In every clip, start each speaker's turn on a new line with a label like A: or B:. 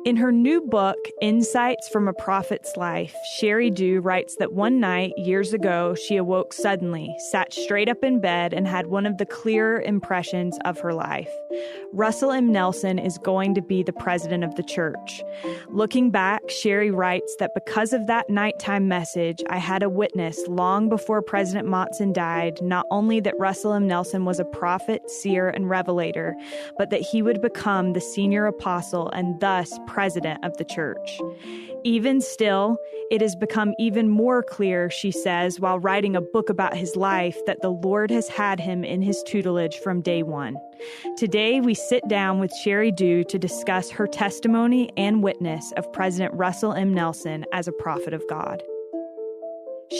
A: In her new book, Insights from a Prophet's Life, Sheri Dew writes that one night, years ago, she awoke suddenly, sat straight up in bed, and had one of the clearer impressions of her life. Russell M. Nelson is going to be the president of the church. Looking back, Sheri writes that because of that nighttime message, I had a witness long before President Monson died, not only that Russell M. Nelson was a prophet, seer, and revelator, but that he would become the senior apostle and thus president of the church. Even still, it has become even more clear, she says, while writing a book about his life, that the Lord has had him in his tutelage from day one. Today, we sit down with Sheri Dew to discuss her testimony and witness of President Russell M. Nelson as a prophet of God.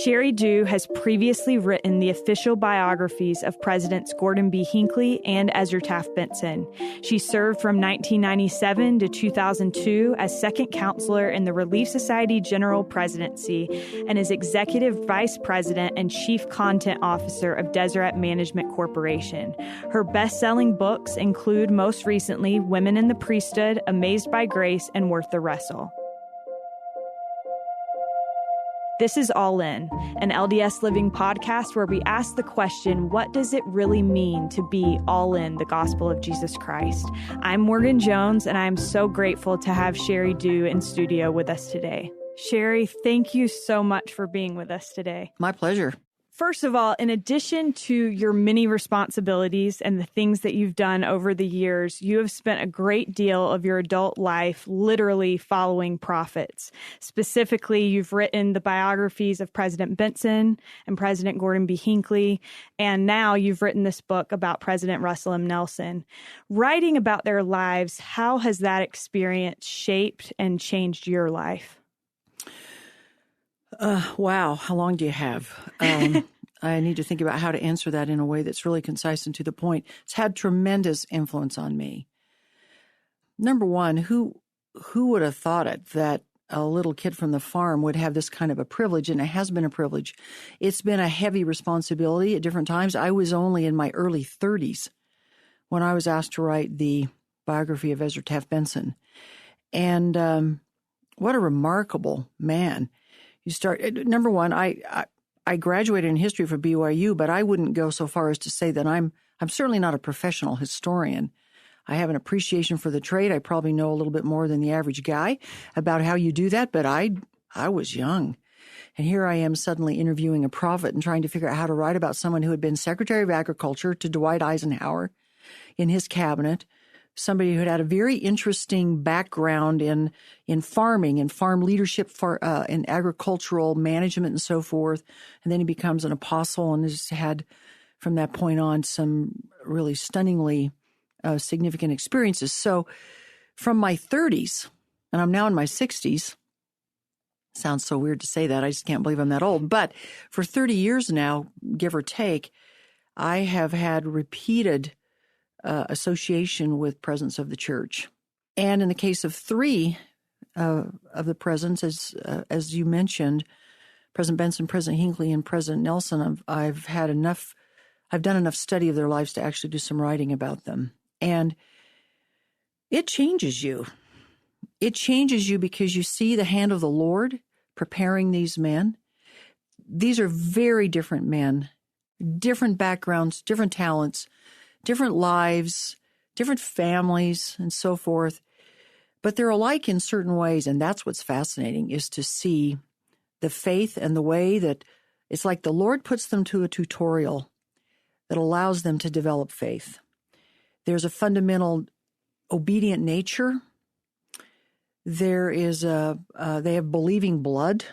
A: Sheri Dew has previously written the official biographies of Presidents Gordon B. Hinckley and Ezra Taft Benson. She served from 1997 to 2002 as second counselor in the Relief Society General Presidency and is executive vice president and chief content officer of Deseret Management Corporation. Her best-selling books include, most recently, Women in the Priesthood, Amazed by Grace, and Worth the Wrestle. This is All In, an LDS Living podcast where we ask the question, what does it really mean to be all in the gospel of Jesus Christ? I'm Morgan Jones, and I'm so grateful to have Sheri Dew in studio with us today. Sheri, thank you so much for being with us today.
B: My pleasure.
A: First of all, in addition to your many responsibilities and the things that you've done over the years, you have spent a great deal of your adult life literally following prophets. Specifically, you've written the biographies of President Benson and President Gordon B. Hinckley, and now you've written this book about President Russell M. Nelson. Writing about their lives, how has that experience shaped and changed your life?
B: Wow. How long do you have? I need to think about how to answer that in a way that's really concise and to the point. It's had tremendous influence on me. Number one, who would have thought it that a little kid from the farm would have this kind of a privilege? And it has been a privilege. It's been a heavy responsibility at different times. I was only in my early 30s when I was asked to write the biography of Ezra Taft Benson. What a remarkable man. You start, number one, I graduated in history from BYU, but I wouldn't go so far as to say that I'm certainly not a professional historian. I have an appreciation for the trade. I probably know a little bit more than the average guy about how you do that, but I was young. And here I am suddenly interviewing a prophet and trying to figure out how to write about someone who had been Secretary of Agriculture to Dwight Eisenhower in his cabinet, somebody who had a very interesting background in farming and farm leadership, in agricultural management and so forth. And then he becomes an apostle and has had, from that point on, some really stunningly significant experiences. So from my 30s, and I'm now in my 60s, sounds so weird to say that. I just can't believe I'm that old. But for 30 years now, give or take, I have had repeated association with presence of the church. And in the case of three of the presidents, as you mentioned, President Benson, President Hinckley, and President Nelson, I've done enough study of their lives to actually do some writing about them. And it changes you. It changes you because you see the hand of the Lord preparing these men. These are very different men, different backgrounds, different talents, different lives, different families, and so forth. But they're alike in certain ways, and that's what's fascinating, is to see the faith and the way that it's like the Lord puts them to a tutorial that allows them to develop faith. There's a fundamental obedient nature. There is they have believing blood.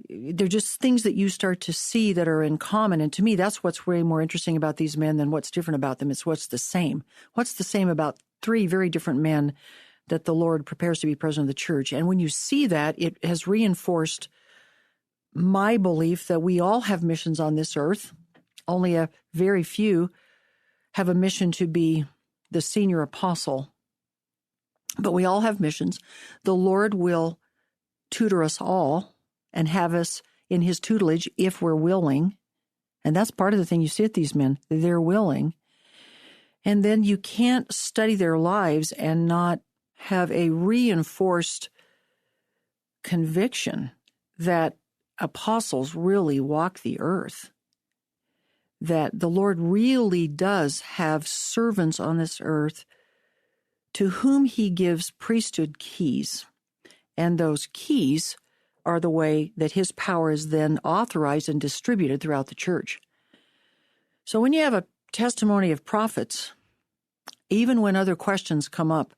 B: They're just things that you start to see that are in common. And to me, that's what's way more interesting about these men than what's different about them. It's what's the same. What's the same about three very different men that the Lord prepares to be president of the church? And when you see that, it has reinforced my belief that we all have missions on this earth. Only a very few have a mission to be the senior apostle. But we all have missions. The Lord will tutor us all and have us in his tutelage if we're willing. And that's part of the thing you see at these men. They're willing. And then you can't study their lives and not have a reinforced conviction that apostles really walk the earth, that the Lord really does have servants on this earth to whom he gives priesthood keys. And those keys are the way that his power is then authorized and distributed throughout the church. So when you have a testimony of prophets, even when other questions come up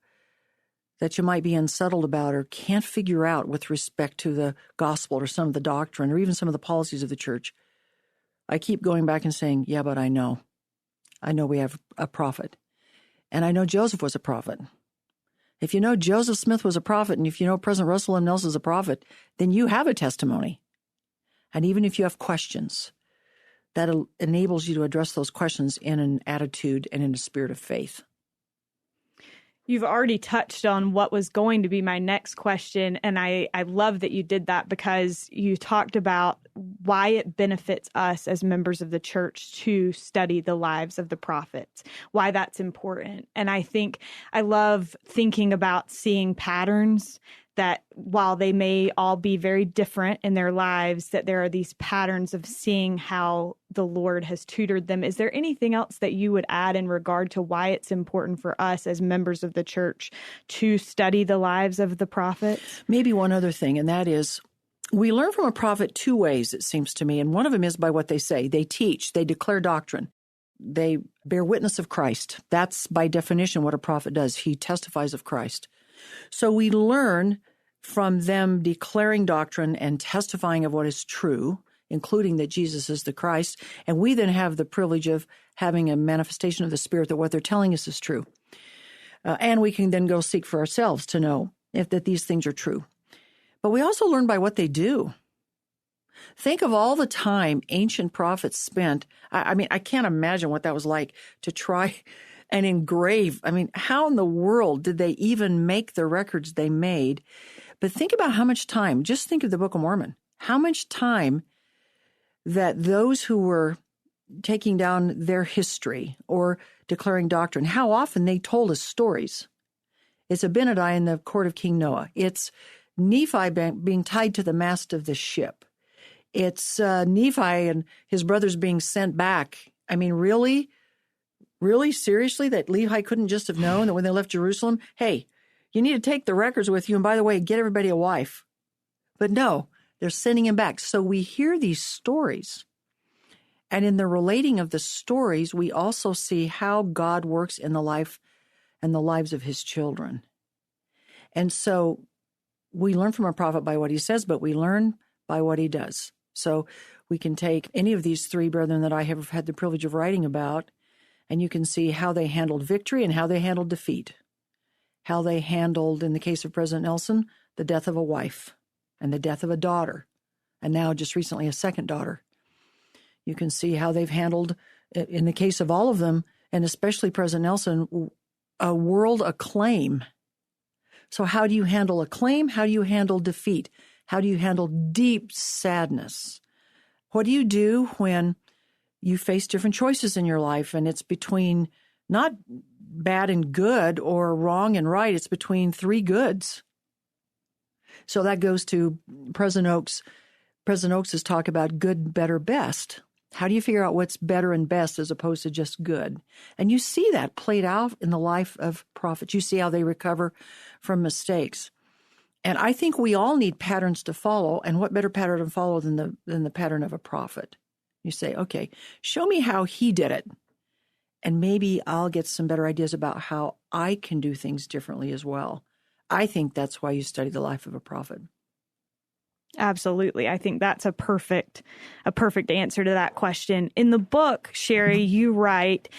B: that you might be unsettled about or can't figure out with respect to the gospel or some of the doctrine or even some of the policies of the church, I keep going back and saying, yeah, but I know we have a prophet. And I know Joseph was a prophet. If you know Joseph Smith was a prophet, and if you know President Russell M. Nelson is a prophet, then you have a testimony. And even if you have questions, that enables you to address those questions in an attitude and in a spirit of faith.
A: You've already touched on what was going to be my next question, and I love that you did that because you talked about why it benefits us as members of the church to study the lives of the prophets, why that's important. And I think I love thinking about seeing patterns that while they may all be very different in their lives, that there are these patterns of seeing how the Lord has tutored them. Is there anything else that you would add in regard to why it's important for us as members of the church to study the lives of the prophets?
B: Maybe one other thing, and that is we learn from a prophet two ways, it seems to me, and one of them is by what they say. They teach, they declare doctrine. They bear witness of Christ. That's by definition what a prophet does. He testifies of Christ. So we learn from them declaring doctrine and testifying of what is true, including that Jesus is the Christ, and we then have the privilege of having a manifestation of the Spirit that what they're telling us is true. And we can then go seek for ourselves to know if that these things are true. But we also learn by what they do. Think of all the time ancient prophets spent. I mean, I can't imagine what that was like to try and engrave. I mean, how in the world did they even make the records they made? But think about how much time, just think of the Book of Mormon, how much time that those who were taking down their history or declaring doctrine, how often they told us stories. It's Abinadi in the court of King Noah. It's Nephi being tied to the mast of the ship. It's Nephi and his brothers being sent back. I mean, really, seriously, that Lehi couldn't just have known that when they left Jerusalem, hey, you need to take the records with you, and by the way, get everybody a wife. But no, they're sending him back. So we hear these stories. And in the relating of the stories, we also see how God works in the life and the lives of his children. And so we learn from a prophet by what he says, but we learn by what he does. So we can take any of these three brethren that I have had the privilege of writing about, and you can see how they handled victory and how they handled defeat. How they handled, in the case of President Nelson, the death of a wife and the death of a daughter, and now just recently a second daughter. You can see how they've handled, in the case of all of them, and especially President Nelson, a world acclaim. So how do you handle acclaim? How do you handle defeat? How do you handle deep sadness? What do you do when you face different choices in your life and it's between not bad and good or wrong and right, it's between three goods? So that goes to President Oaks. President Oaks' talk about good, better, best. How do you figure out what's better and best as opposed to just good? And you see that played out in the life of prophets. You see how they recover from mistakes. And I think we all need patterns to follow. And what better pattern to follow than the pattern of a prophet? You say, okay, show me how he did it. And maybe I'll get some better ideas about how I can do things differently as well. I think that's why you study the life of a prophet.
A: Absolutely. I think that's a perfect answer to that question. In the book, Sheri, you write,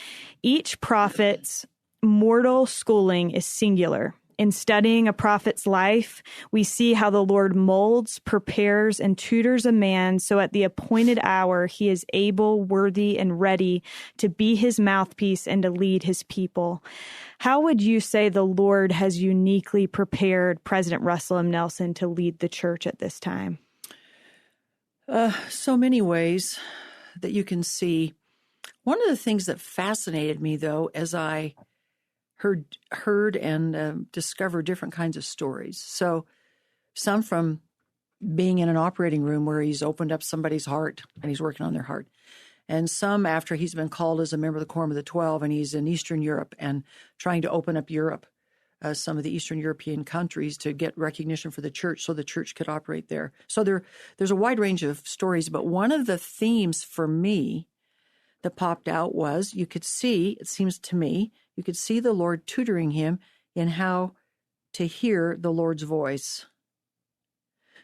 A: each prophet's mortal schooling is singular. In studying a prophet's life, we see how the Lord molds, prepares, and tutors a man so at the appointed hour he is able, worthy, and ready to be his mouthpiece and to lead his people. How would you say the Lord has uniquely prepared President Russell M. Nelson to lead the church at this time?
B: So many ways that you can see. One of the things that fascinated me, though, as I heard and discovered different kinds of stories. So some from being in an operating room where he's opened up somebody's heart and he's working on their heart. And some after he's been called as a member of the Quorum of the 12 and he's in Eastern Europe and trying to open up Europe, some of the Eastern European countries to get recognition for the church so the church could operate there. So there's a wide range of stories, but one of the themes for me that popped out was you could see, it seems to me, you could see the Lord tutoring him in how to hear the Lord's voice.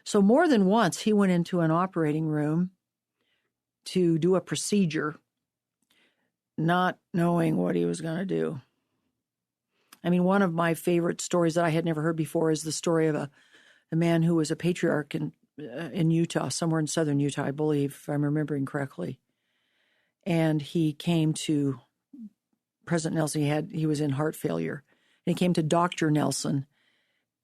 B: So more than once, he went into an operating room to do a procedure, not knowing what he was going to do. I mean, one of my favorite stories that I had never heard before is the story of a man who was a patriarch in Utah, somewhere in southern Utah, I believe, if I'm remembering correctly. And he came to President Nelson. He was in heart failure. And he came to Dr. Nelson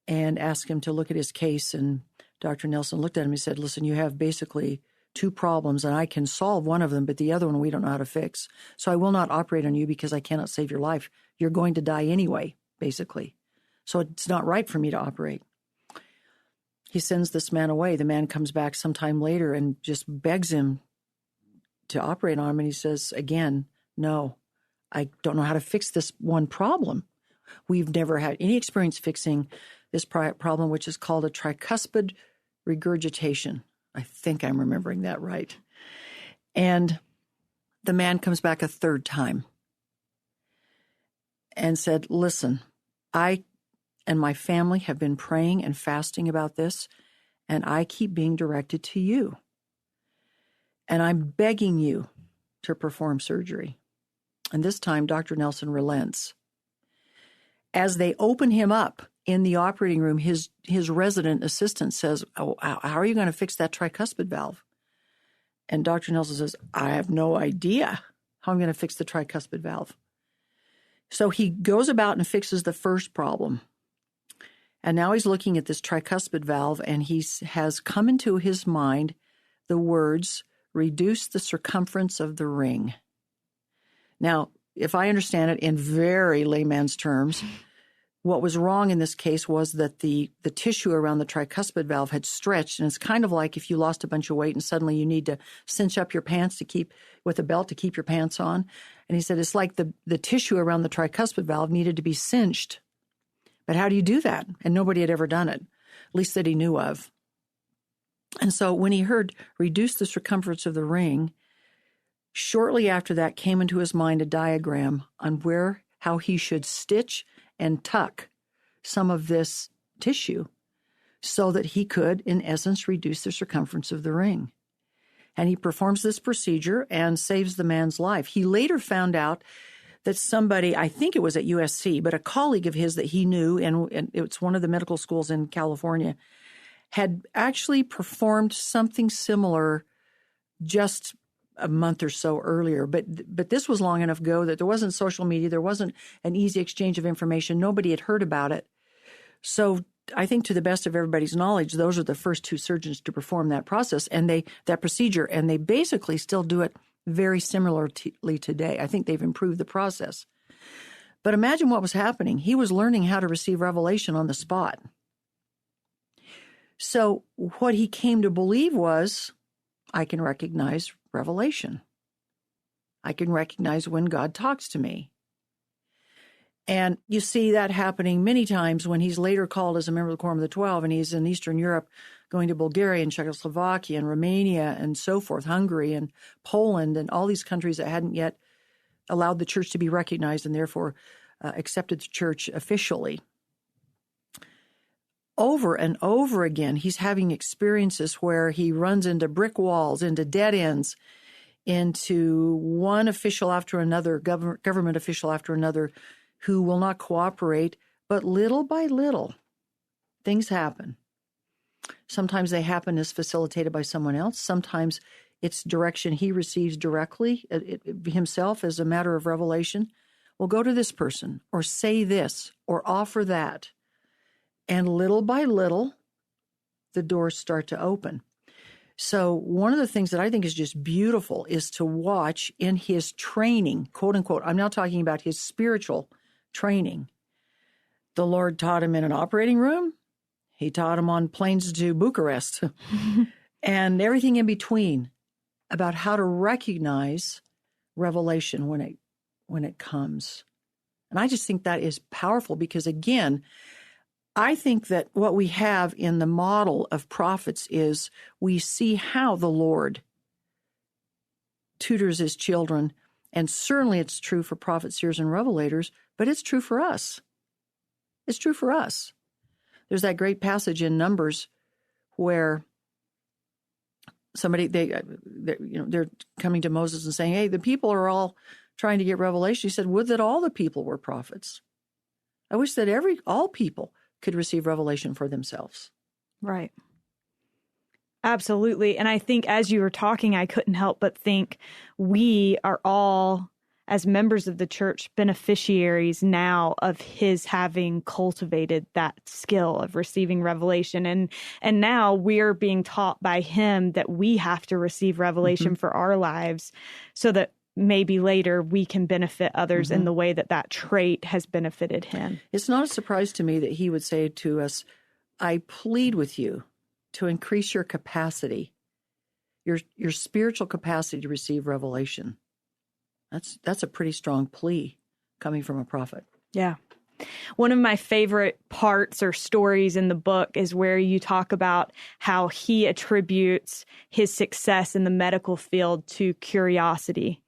B: and asked him to look at his case. And Dr. Nelson looked at him and said, listen, you have basically two problems, and I can solve one of them, but the other one we don't know how to fix. So I will not operate on you because I cannot save your life. You're going to die anyway, basically. So it's not right for me to operate. He sends this man away. The man comes back sometime later and just begs him to operate on him. And he says, again, no, I don't know how to fix this one problem. We've never had any experience fixing this problem, which is called a tricuspid regurgitation. I think I'm remembering that right. And the man comes back a third time and said, listen, I and my family have been praying and fasting about this, and I keep being directed to you. And I'm begging you to perform surgery. And this time, Dr. Nelson relents. As they open him up in the operating room, his resident assistant says, oh, how are you going to fix that tricuspid valve? And Dr. Nelson says, I have no idea how I'm going to fix the tricuspid valve. So he goes about and fixes the first problem. And now he's looking at this tricuspid valve, and he has come into his mind the words, reduce the circumference of the ring. Now, if I understand it in very layman's terms, what was wrong in this case was that the tissue around the tricuspid valve had stretched, and it's kind of like if you lost a bunch of weight and suddenly you need to cinch up your pants to keep with a belt to keep your pants on. And he said it's like the tissue around the tricuspid valve needed to be cinched. But how do you do that? And nobody had ever done it, at least that he knew of. And so when he heard reduce the circumference of the ring, shortly after that came into his mind a diagram on how he should stitch and tuck some of this tissue so that he could, in essence, reduce the circumference of the ring. And he performs this procedure and saves the man's life. He later found out that somebody, I think it was at USC, but a colleague of his that he knew, and it's one of the medical schools in California, had actually performed something similar just a month or so earlier. But this was long enough ago that there wasn't social media. There wasn't an easy exchange of information. Nobody had heard about it. So I think to the best of everybody's knowledge, those are the first two surgeons to perform that process and that procedure. And they basically still do it very similarly today. I think they've improved the process. But imagine what was happening. He was learning how to receive revelation on the spot. So what he came to believe was, I can recognize revelation. I can recognize when God talks to me. And you see that happening many times when he's later called as a member of the Quorum of the 12, and he's in Eastern Europe going to Bulgaria and Czechoslovakia and Romania and so forth, Hungary and Poland and all these countries that hadn't yet allowed the church to be recognized and therefore accepted the church officially. Over and over again, he's having experiences where he runs into brick walls, into dead ends, into one official after another, government official after another, who will not cooperate, but little by little, things happen. Sometimes they happen as facilitated by someone else. Sometimes it's direction he receives directly himself as a matter of revelation. Well, go to this person, or say this, or offer that. And little by little, the doors start to open. So one of the things that I think is just beautiful is to watch in his training, quote unquote, I'm now talking about his spiritual training. The Lord taught him in an operating room. He taught him on planes to Bucharest and everything in between about how to recognize revelation when it comes. And I just think that is powerful because, again, I think that what we have in the model of prophets is we see how the Lord tutors his children. And certainly it's true for prophets, seers, and revelators, but it's true for us. It's true for us. There's that great passage in Numbers where somebody, they're coming to Moses and saying, hey, the people are all trying to get revelation. He said, would that all the people were prophets. I wish that all people could receive revelation for themselves.
A: Right. Absolutely. And I think as you were talking, I couldn't help but think we are all, as members of the church, beneficiaries now of his having cultivated that skill of receiving revelation. And now we're being taught by him that we have to receive revelation for our lives so that maybe later we can benefit others in the way that that trait has benefited him.
B: It's not a surprise to me that he would say to us, I plead with you to increase your capacity, your spiritual capacity to receive revelation. That's a pretty strong plea coming from a prophet.
A: Yeah. One of my favorite parts or stories in the book is where you talk about how he attributes his success in the medical field to curiosity.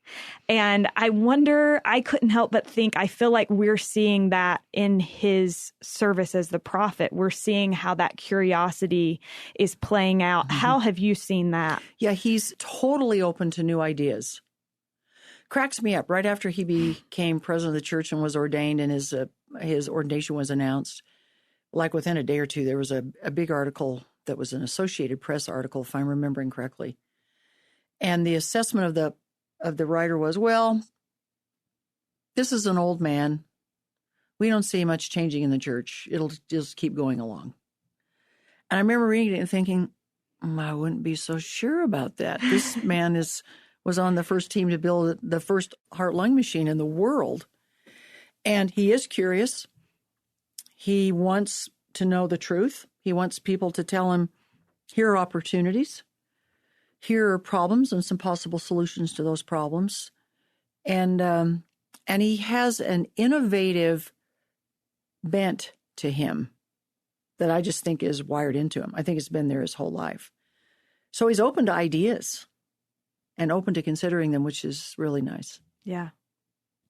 A: And I wonder, I couldn't help but think, I feel like we're seeing that in his service as the prophet. We're seeing how that curiosity is playing out. How have you seen that?
B: Yeah, he's totally open to new ideas. Cracks me up. Right after he became president of the church and was ordained and his ordination was announced, like within a day or two, there was a big article that was an Associated Press article, if I'm remembering correctly. And the assessment of the writer was, well, this is an old man. We don't see much changing in the church. It'll just keep going along. And I remember reading it and thinking, I wouldn't be so sure about that. This man was on the first team to build the first heart-lung machine in the world. And he is curious. He wants to know the truth. He wants people to tell him, here are opportunities. Here are problems and some possible solutions to those problems. And he has an innovative bent to him that I just think is wired into him. I think it's been there his whole life. So he's open to ideas and open to considering them, which is really nice.
A: Yeah.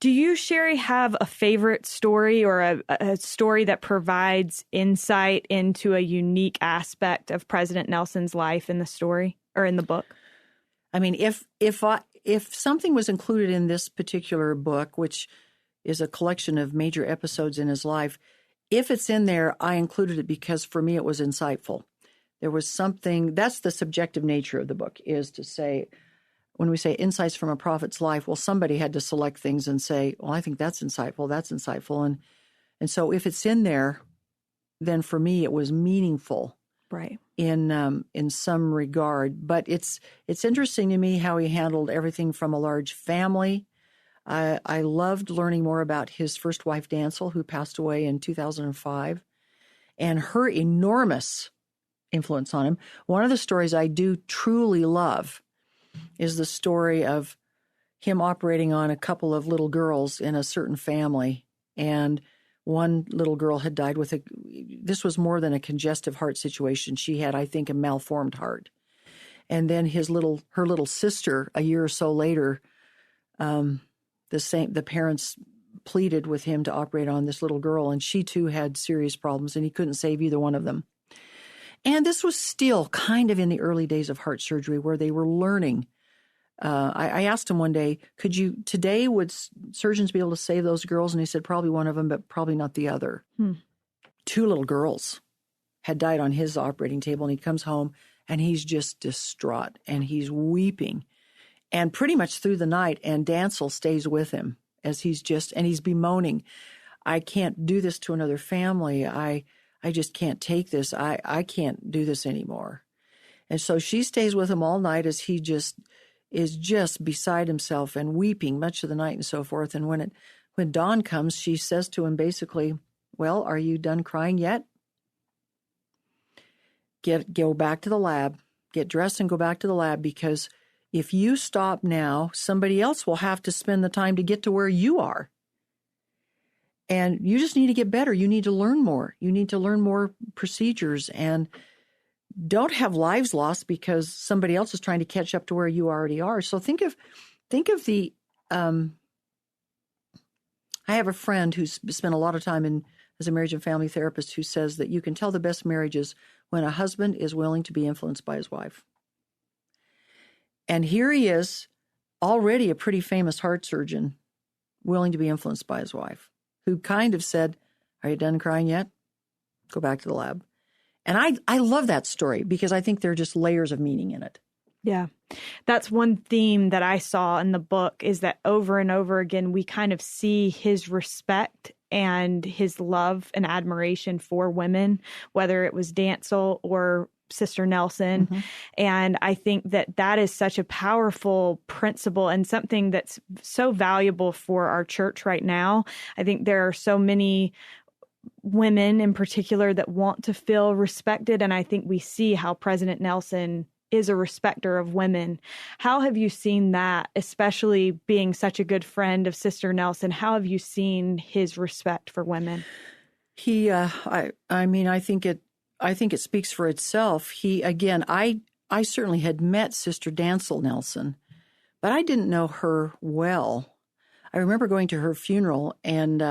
A: Do you, Sheri, have a favorite story or a story that provides insight into a unique aspect of President Nelson's life in the story or in the book?
B: I mean, if something was included in this particular book, which is a collection of major episodes in his life, if it's in there, I included it because for me it was insightful. There was something, that's the subjective nature of the book, is to say, when we say insights from a prophet's life, well, somebody had to select things and say, well, I think that's insightful. And so if it's in there, then for me it was meaningful.
A: Right.
B: In some regard. But it's interesting to me how he handled everything from a large family. I loved learning more about his first wife, Dancel, who passed away in 2005, and her enormous influence on him. One of the stories I do truly love is the story of him operating on a couple of little girls in a certain family. And one little girl had died with this was more than a congestive heart situation. She had, I think, a malformed heart. And then her little sister, a year or so later, the parents pleaded with him to operate on this little girl, and she too had serious problems, and he couldn't save either one of them. And this was still kind of in the early days of heart surgery where they were learning. I asked him one day, would surgeons be able to save those girls? And he said, probably one of them, but probably not the other. 2 little girls had died on his operating table, and he comes home and he's just distraught and he's weeping. And pretty much through the night, and Dancel stays with him as he's bemoaning, I can't do this to another family. I just can't take this. I can't do this anymore. And so she stays with him all night as he is just beside himself and weeping much of the night and so forth. And when it when dawn comes, she says to him basically, well, are you done crying yet? Go back to the lab, get dressed and go back to the lab, because if you stop now, somebody else will have to spend the time to get to where you are. And you just need to get better. You need to learn more. You need to learn more procedures, and don't have lives lost because somebody else is trying to catch up to where you already are. So think of the, I have a friend who's spent a lot of time as a marriage and family therapist who says that you can tell the best marriages when a husband is willing to be influenced by his wife. And here he is, already a pretty famous heart surgeon, willing to be influenced by his wife, who kind of said, are you done crying yet? Go back to the lab. And I love that story because I think there are just layers of meaning in it.
A: Yeah. That's one theme that I saw in the book, is that over and over again, we kind of see his respect and his love and admiration for women, whether it was Dancel or Sister Nelson. Mm-hmm. And I think that that is such a powerful principle and something that's so valuable for our church right now. I think there are so many women in particular that want to feel respected. And I think we see how President Nelson is a respecter of women. How have you seen that, especially being such a good friend of Sister Nelson? How have you seen his respect for women?
B: He, I think it speaks for itself. I certainly had met Sister Dancel Nelson, but I didn't know her well. I remember going to her funeral, and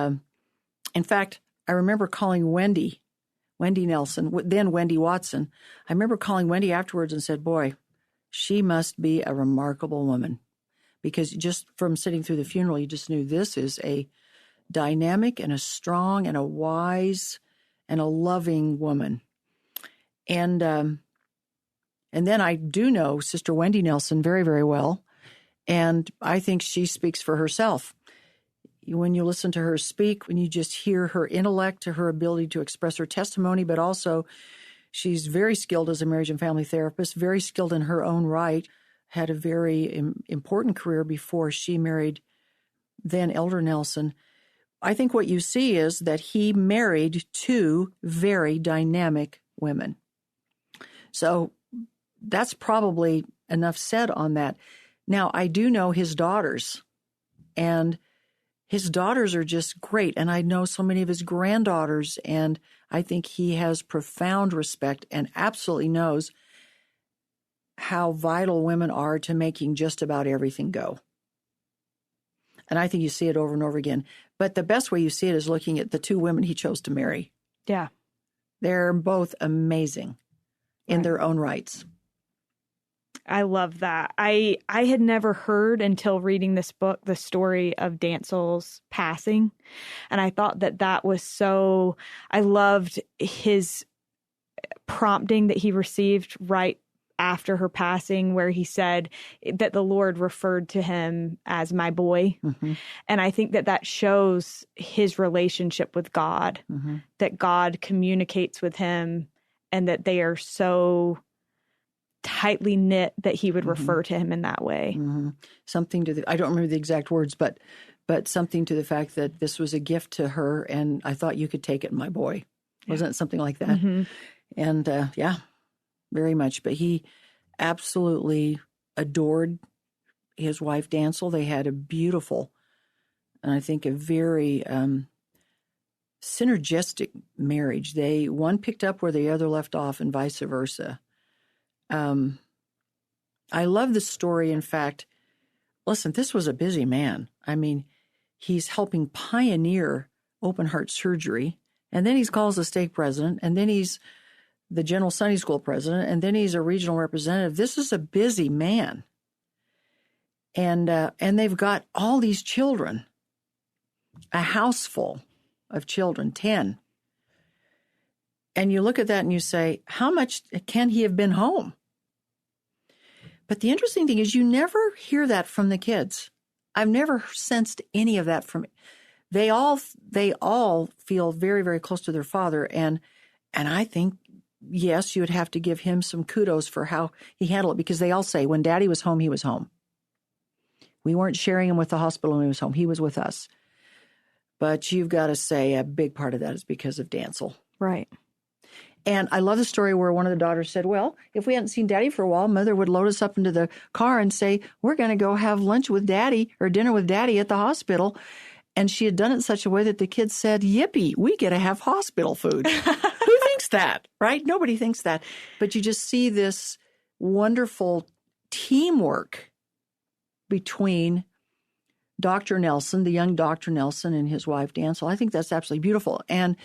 B: in fact, I remember calling Wendy Nelson, then Wendy Watson. I remember calling Wendy afterwards and said, boy, she must be a remarkable woman. Because just from sitting through the funeral, you just knew this is a dynamic and a strong and a wise and a loving woman. And then I do know Sister Wendy Nelson very, very well. And I think she speaks for herself. When you listen to her speak, when you just hear her intellect, her ability to express her testimony, but also she's very skilled as a marriage and family therapist, very skilled in her own right, had a very important career before she married then Elder Nelson. I think what you see is that he married two very dynamic women. So that's probably enough said on that. Now, I do know his daughters, and his daughters are just great. And I know so many of his granddaughters, and I think he has profound respect and absolutely knows how vital women are to making just about everything go. And I think you see it over and over again. But the best way you see it is looking at the two women he chose to marry.
A: Yeah.
B: They're both amazing in their own rights.
A: I love that. I had never heard until reading this book the story of Dancel's passing. And I thought that was so, I loved his prompting that he received right after her passing, where he said that the Lord referred to him as my boy. Mm-hmm. And I think that shows his relationship with God, mm-hmm. that God communicates with him and that they are so tightly knit that he would mm-hmm. refer to him in that way.
B: Mm-hmm. Something to I don't remember the exact words, but something to the fact that this was a gift to her, and I thought you could take it, my boy. Wasn't it something like that? Mm-hmm. And yeah, very much. But he absolutely adored his wife, Dancel. They had a beautiful, and I think a very synergistic marriage. One picked up where the other left off, and vice versa. I love the story. In fact, listen, this was a busy man. I mean, he's helping pioneer open heart surgery, and then he's called the stake president, and then he's the general Sunday school president, and then he's a regional representative. This is a busy man. And they've got all these children, a house full of children, 10. And you look at that and you say, how much can he have been home? But the interesting thing is you never hear that from the kids. I've never sensed any of that from they all feel very, very close to their father. And I think, yes, you would have to give him some kudos for how he handled it, because they all say when Daddy was home, he was home. We weren't sharing him with the hospital when he was home. He was with us. But you've got to say a big part of that is because of Dancel.
A: Right.
B: And I love the story where one of the daughters said, well, if we hadn't seen Daddy for a while, Mother would load us up into the car and say, we're going to go have lunch with Daddy or dinner with Daddy at the hospital. And she had done it in such a way that the kids said, yippee, we get to have hospital food. Who thinks that, right? Nobody thinks that. But you just see this wonderful teamwork between Dr. Nelson, the young Dr. Nelson, and his wife, Dancel. I think that's absolutely beautiful. And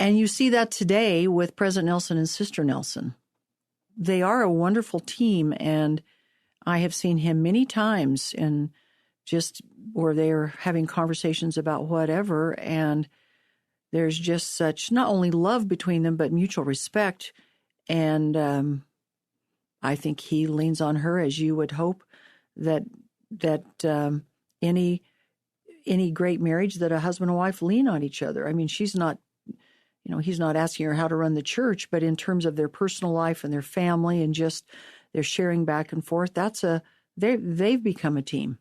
B: you see that today with President Nelson and Sister Nelson. They are a wonderful team, and I have seen him many times in just where they're having conversations about whatever, and there's just such not only love between them, but mutual respect. And I think he leans on her, as you would hope, that any great marriage, that a husband and wife lean on each other. I mean, she's not, he's not asking her how to run the church, but in terms of their personal life and their family and just their sharing back and forth, they've become a team.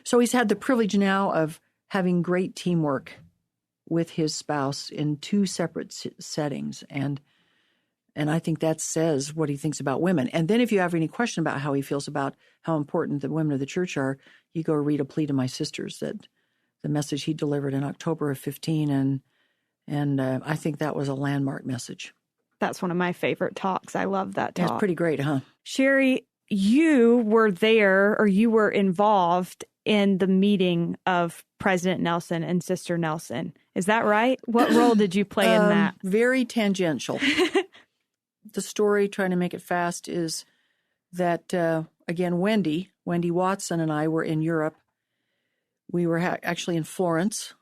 B: So he's had the privilege now of having great teamwork with his spouse in two separate settings. And I think that says what he thinks about women. And then if you have any question about how he feels about how important the women of the church are, you go read A Plea to My Sisters, that the message he delivered in October of 15. And I think that was a landmark message.
A: That's one of my favorite talks. I love that talk.
B: That's pretty great, huh?
A: Sheri, you were there, or you were involved in the meeting of President Nelson and Sister Nelson. Is that right? What role did you play in that?
B: Very tangential. The story, trying to make it fast, is that, again, Wendy Watson and I were in Europe. We were actually in Florence.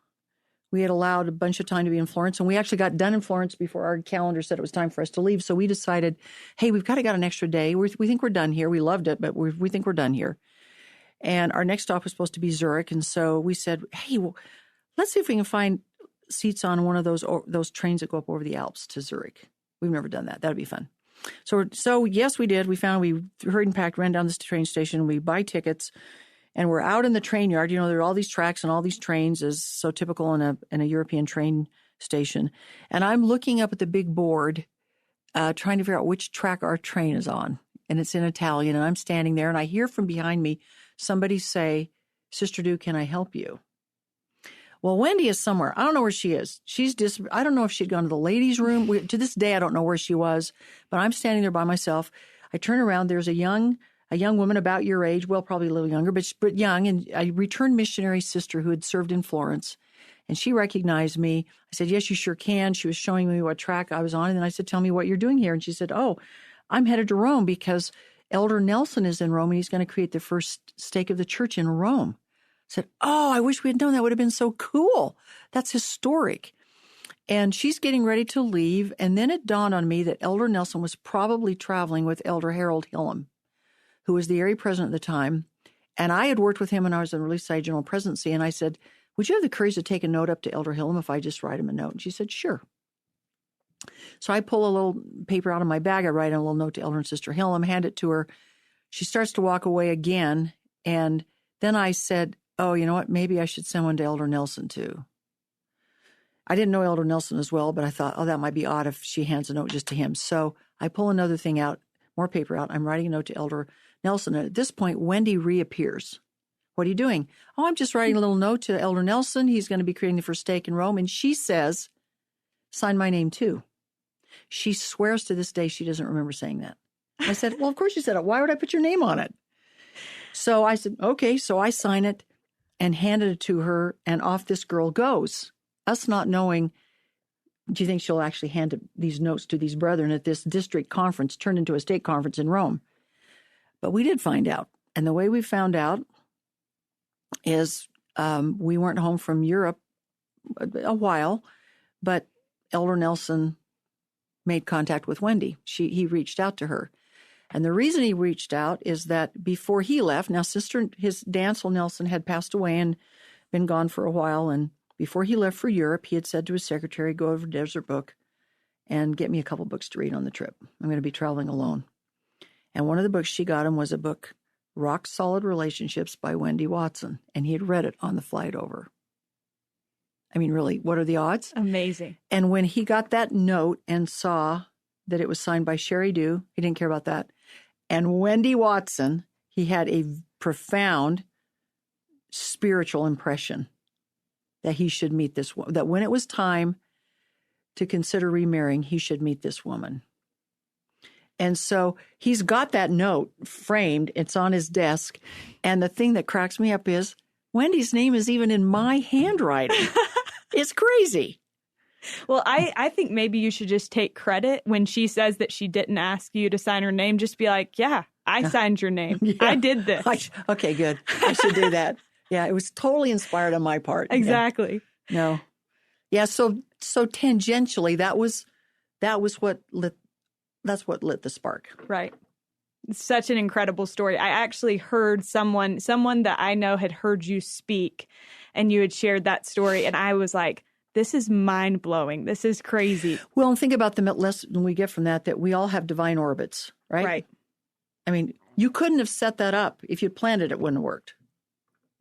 B: We had allowed a bunch of time to be in Florence, and we actually got done in Florence before our calendar said it was time for us to leave. So we decided, hey, we've got an extra day. We think we're done here. We loved it, but we think we're done here. And our next stop was supposed to be Zurich. And so we said, hey, well, let's see if we can find seats on one of those trains that go up over the Alps to Zurich. We've never done that. That'd be fun. So yes, we did. We hurried and packed, ran down this train station. We buy tickets, and we're out in the train yard. There are all these tracks and all these trains, as so typical in a European train station. And I'm looking up at the big board, trying to figure out which track our train is on. And it's in Italian. And I'm standing there, and I hear from behind me somebody say, Sister Dew, can I help you? Well, Wendy is somewhere. I don't know where she is. I don't know if she'd gone to the ladies' room. To this day, I don't know where she was, but I'm standing there by myself. I turn around. There's a young woman about your age, well, probably a little younger, but young, and a returned missionary sister who had served in Florence. And she recognized me. I said, yes, you sure can. She was showing me what track I was on. And then I said, tell me what you're doing here. And she said, oh, I'm headed to Rome because Elder Nelson is in Rome, and he's going to create the first stake of the church in Rome. I said, oh, I wish we had known. That would have been so cool. That's historic. And she's getting ready to leave. And then it dawned on me that Elder Nelson was probably traveling with Elder Harold Hillam, who was the area president at the time. And I had worked with him when I was in Relief Society General Presidency. And I said, would you have the courage to take a note up to Elder Hillam if I just write him a note? And she said, sure. So I pull a little paper out of my bag. I write a little note to Elder and Sister Hillam, hand it to her. She starts to walk away again. And then I said, oh, you know what? Maybe I should send one to Elder Nelson too. I didn't know Elder Nelson as well, but I thought, oh, that might be odd if she hands a note just to him. So I pull another thing out, more paper out. I'm writing a note to Elder Nelson. And at this point, Wendy reappears. What are you doing? Oh, I'm just writing a little note to Elder Nelson. He's going to be creating the first stake in Rome. And she says, sign my name too. She swears to this day she doesn't remember saying that. I said, well, of course you said it. Why would I put your name on it? So I said, okay. So I sign it and handed it to her, and off this girl goes. Us not knowing, do you think she'll actually hand these notes to these brethren at this district conference turned into a state conference in Rome? But we did find out. And the way we found out is we weren't home from Europe a while, but Elder Nelson made contact with Wendy. He reached out to her. And the reason he reached out is that before he left, now his Dancel Nelson had passed away and been gone for a while. And before he left for Europe, he had said to his secretary, go over to Desert Book and get me a couple books to read on the trip. I'm going to be traveling alone. And one of the books she got him was a book, Rock Solid Relationships by Wendy Watson. And he had read it on the flight over. I mean, really, what are the odds?
A: Amazing.
B: And when he got that note and saw that it was signed by Sheri Dew, he didn't care about that. And Wendy Watson, he had a profound spiritual impression that he should meet this woman, that when it was time to consider remarrying, he should meet this woman. And so he's got that note framed. It's on his desk. And the thing that cracks me up is Wendy's name is even in my handwriting. It's crazy.
A: Well, I think maybe you should just take credit when she says that she didn't ask you to sign her name. Just be like, yeah, I signed your name. Yeah. I did this.
B: Okay, good. I should do that. Yeah, it was totally inspired on my part.
A: Exactly.
B: Yeah. No. Yeah, so tangentially, that's what lit the spark.
A: Right. It's such an incredible story. I actually heard someone that I know had heard you speak, and you had shared that story, and I was like, this is mind-blowing. This is crazy.
B: Well, and think about the lesson we get from that we all have divine orbits, right?
A: Right.
B: I mean, you couldn't have set that up. If you'd planned it, it wouldn't have worked.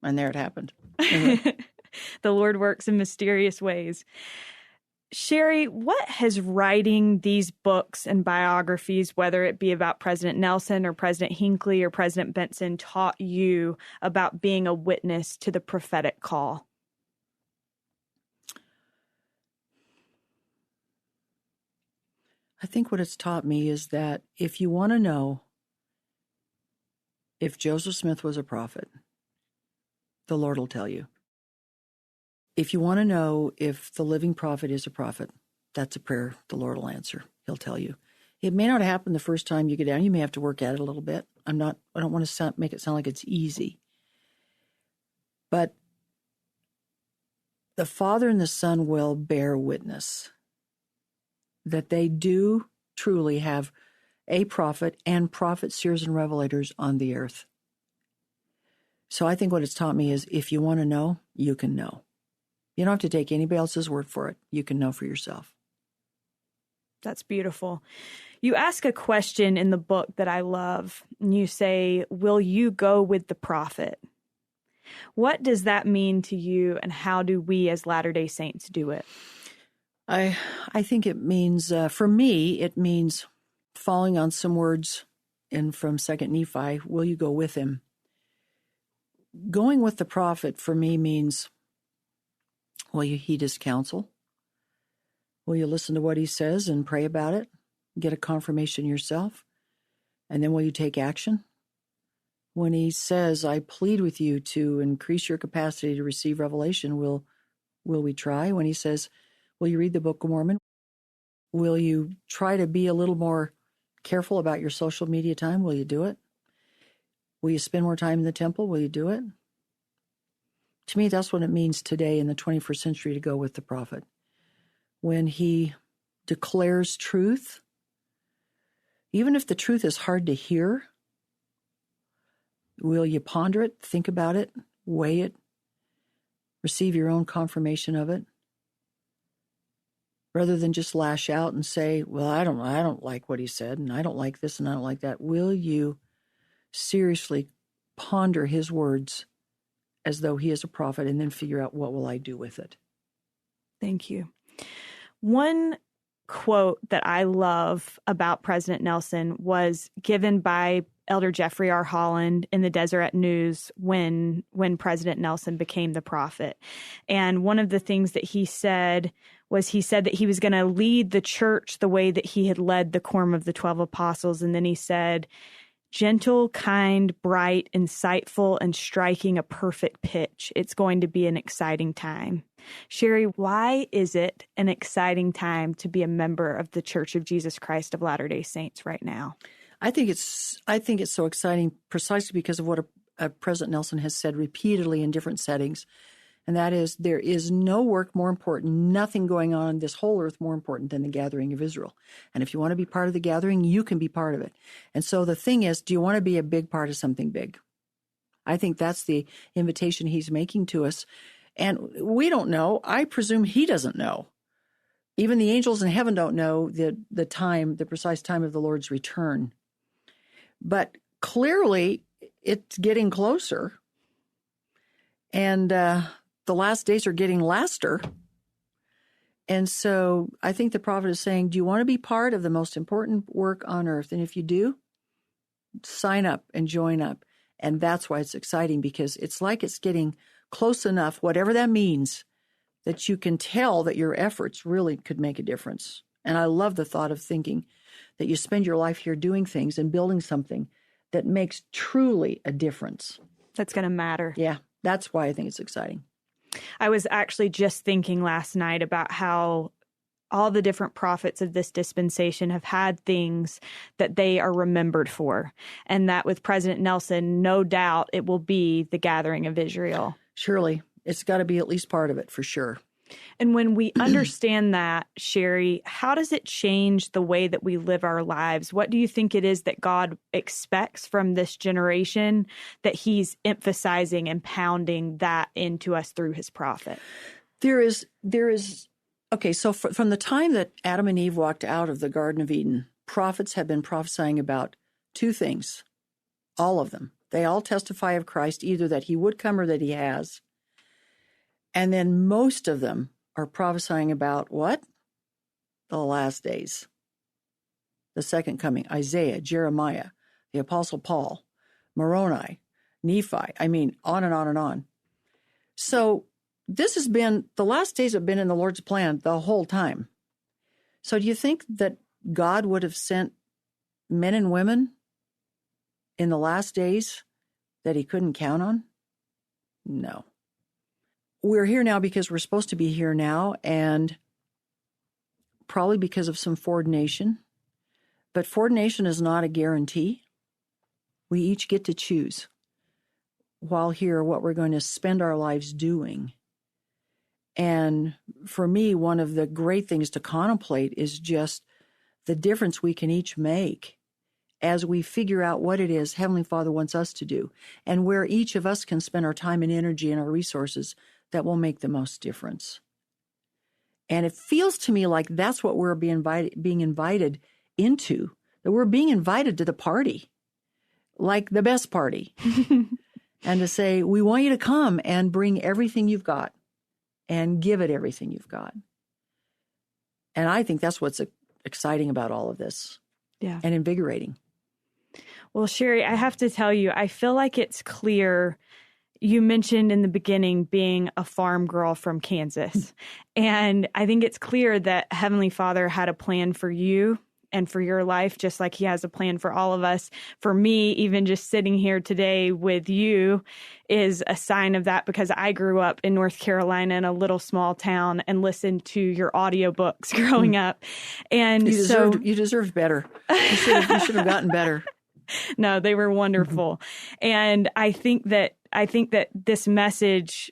B: And there it happened. Anyway.
A: The Lord works in mysterious ways. Sheri, what has writing these books and biographies, whether it be about President Nelson or President Hinckley or President Benson, taught you about being a witness to the prophetic call?
B: I think what it's taught me is that if you want to know if Joseph Smith was a prophet, the Lord will tell you. If you want to know if the living prophet is a prophet, that's a prayer the Lord will answer. He'll tell you. It may not happen the first time you get down. You may have to work at it a little bit. I don't want to make it sound like it's easy. But the Father and the Son will bear witness that they do truly have a prophet and prophets, seers, and revelators on the earth. So I think what it's taught me is if you want to know, you can know. You don't have to take anybody else's word for it. You can know for yourself.
A: That's beautiful. You ask a question in the book that I love, and you say, will you go with the prophet? What does that mean to you, and how do we as Latter-day Saints do it?
B: I think it means, for me, it means falling on some words from 2 Nephi, will you go with him? Going with the prophet for me means, will you heed his counsel? Will you listen to what he says and pray about it? Get a confirmation yourself? And then will you take action? When he says, I plead with you to increase your capacity to receive revelation, will we try? When he says, will you read the Book of Mormon? Will you try to be a little more careful about your social media time? Will you do it? Will you spend more time in the temple? Will you do it? To me, that's what it means today in the 21st century to go with the prophet. When he declares truth, even if the truth is hard to hear, will you ponder it, think about it, weigh it, receive your own confirmation of it? Rather than just lash out and say, well, I don't like what he said, and I don't like this and I don't like that. Will you seriously ponder his words as though he is a prophet and then figure out what will I do with it?
A: Thank you. One quote that I love about President Nelson was given by Elder Jeffrey R. Holland in the Deseret News when President Nelson became the prophet. And one of the things that he said that he was going to lead the church the way that he had led the Quorum of the 12 Apostles. And then he said, gentle, kind, bright, insightful, and striking a perfect pitch. It's going to be an exciting time. Sheri, why is it an exciting time to be a member of the Church of Jesus Christ of Latter-day Saints right now?
B: I think it's so exciting precisely because of what President Nelson has said repeatedly in different settings. And that is, there is no work more important, nothing going on this whole earth more important than the gathering of Israel. And if you want to be part of the gathering, you can be part of it. And so the thing is, do you want to be a big part of something big? I think that's the invitation he's making to us. And we don't know. I presume he doesn't know. Even the angels in heaven don't know the precise time of the Lord's return. But clearly, it's getting closer. And the last days are getting laster. And so I think the prophet is saying, do you want to be part of the most important work on earth? And if you do, sign up and join up. And that's why it's exciting, because it's like it's getting close enough, whatever that means, that you can tell that your efforts really could make a difference. And I love the thought of thinking that you spend your life here doing things and building something that makes truly a difference.
A: That's going to matter.
B: Yeah, that's why I think it's exciting.
A: I was actually just thinking last night about how all the different prophets of this dispensation have had things that they are remembered for. And that with President Nelson, no doubt it will be the gathering of Israel.
B: Surely. It's got to be at least part of it, for sure.
A: And when we understand that, Sheri, how does it change the way that we live our lives? What do you think it is that God expects from this generation that he's emphasizing and pounding that into us through his prophet?
B: There is, okay, so from the time that Adam and Eve walked out of the Garden of Eden, prophets have been prophesying about two things, all of them. They all testify of Christ, either that he would come or that he has. And then most of them are prophesying about what? The last days. The second coming. Isaiah, Jeremiah, the Apostle Paul, Moroni, Nephi. I mean, on and on and on. So this has been, the last days have been in the Lord's plan the whole time. So do you think that God would have sent men and women in the last days that he couldn't count on? No. We're here now because we're supposed to be here now, and probably because of some foreordination. But foreordination is not a guarantee. We each get to choose while here what we're going to spend our lives doing. And for me, one of the great things to contemplate is just the difference we can each make as we figure out what it is Heavenly Father wants us to do, and where each of us can spend our time and energy and our resources that will make the most difference. And it feels to me like that's what we're being invited into, that we're being invited to the party, like the best party. And to say, we want you to come and bring everything you've got and give it everything you've got. And I think that's what's exciting about all of this.
A: Yeah.
B: And invigorating.
A: Well, Sheri, I have to tell you, I feel like it's clear. You mentioned in the beginning being a farm girl from Kansas. And I think it's clear that Heavenly Father had a plan for you and for your life, just like he has a plan for all of us. For me, even just sitting here today with you is a sign of that, because I grew up in North Carolina in a little small town and listened to your audiobooks growing up. And
B: you deserved better. You should have gotten better.
A: No, they were wonderful. And I think that this message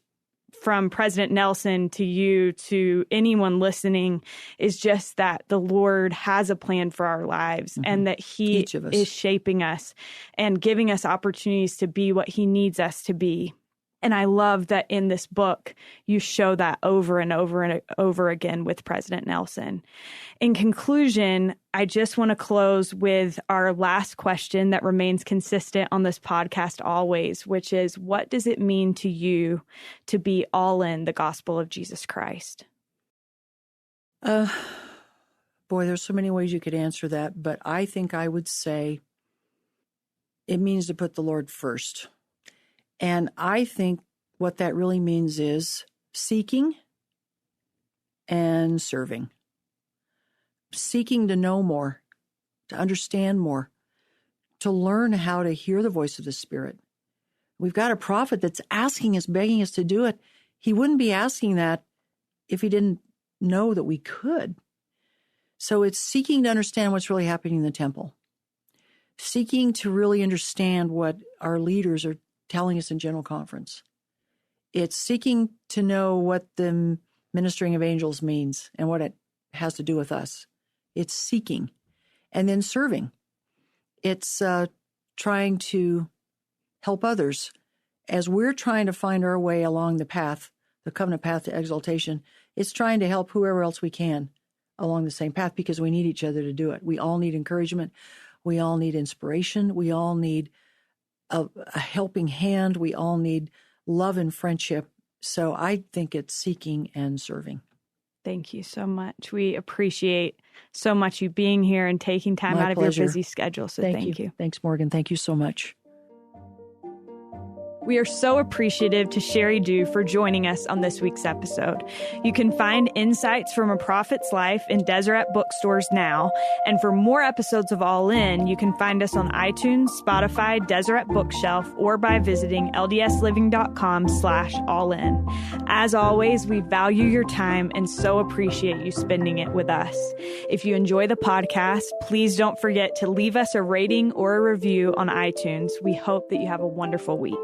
A: from President Nelson to you, to anyone listening, is just that the Lord has a plan for our lives, and that he is shaping us and giving us opportunities to be what he needs us to be. And I love that in this book, you show that over and over and over again with President Nelson. In conclusion, I just want to close with our last question that remains consistent on this podcast always, which is, what does it mean to you to be all in the gospel of Jesus Christ?
B: Boy, there's so many ways you could answer that, but I think I would say it means to put the Lord first. And I think what that really means is seeking and serving. Seeking to know more, to understand more, to learn how to hear the voice of the Spirit. We've got a prophet that's asking us, begging us to do it. He wouldn't be asking that if he didn't know that we could. So it's seeking to understand what's really happening in the temple. Seeking to really understand what our leaders are telling us in General Conference. It's seeking to know what the ministering of angels means and what it has to do with us. It's seeking. And then serving. It's trying to help others as we're trying to find our way along the path, the covenant path to exaltation. It's trying to help whoever else we can along the same path, because we need each other to do it. We all need encouragement. We all need inspiration. We all need a helping hand. We all need love and friendship. So I think it's seeking and serving.
A: Thank you so much. We appreciate so much you being here and taking time
B: My
A: out
B: pleasure.
A: of your busy schedule. So thank you.
B: Thanks, Morgan. Thank you so much.
A: We are so appreciative to Sheri Dew for joining us on this week's episode. You can find Insights from a Prophet's Life in Deseret bookstores now. And for more episodes of All In, you can find us on iTunes, Spotify, Deseret Bookshelf, or by visiting ldsliving.com/allin. As always, we value your time and so appreciate you spending it with us. If you enjoy the podcast, please don't forget to leave us a rating or a review on iTunes. We hope that you have a wonderful week.